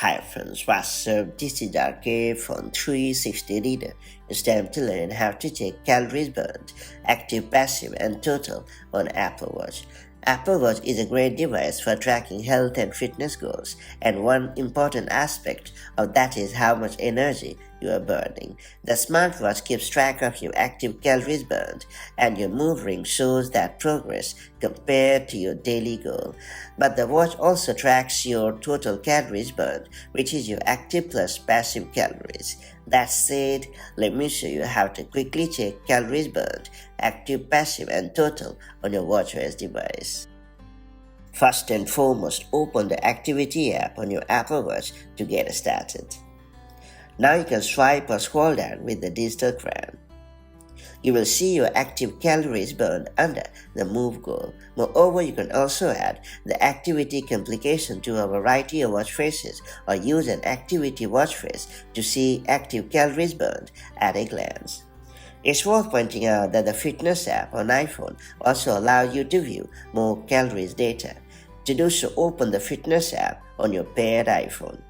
Hi friends, what's up? This is RK from 360 Reader. It's time to learn how to check calories burned, active, passive, and total on Apple Watch. Apple Watch is a great device for tracking health and fitness goals, and one important aspect of that is how much energy you are burning. The smartwatch keeps track of your active calories burned, and your move ring shows that progress compared to your daily goal. But the watch also tracks your total calories burned, which is your active plus passive calories. That said, let me show you how to quickly check calories burned, active, passive, and total on your watchOS device. First and foremost, open the Activity app on your Apple Watch to get started. Now you can swipe or scroll down with the digital crown. You will see your active calories burned under the Move goal. Moreover, you can also add the activity complication to a variety of watch faces or use an activity watch face to see active calories burned at a glance. It's worth pointing out that the Fitness app on iPhone also allows you to view more calories data. To do so, open the Fitness app on your paired iPhone.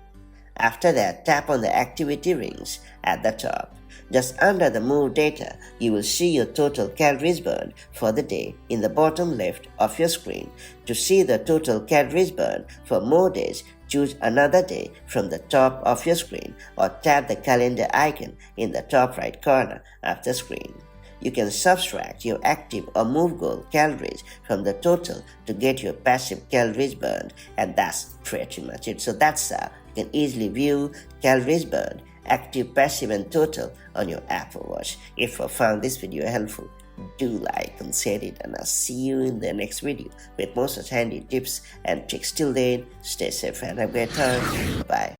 After that, tap on the activity rings at the top. Just under the Move data, you will see your total calories burned for the day in the bottom left of your screen. To see the total calories burned for more days, choose another day from the top of your screen or tap the calendar icon in the top right corner of the screen. You can subtract your active or move goal calories from the total to get your passive calories burned, and that's pretty much it. So that's how you can easily view calories burned, active, passive, and total on your Apple Watch. If you found this video helpful, do like and share it, and I'll see you in the next video with more such handy tips and tricks. Till then, stay safe and have a great time. Bye.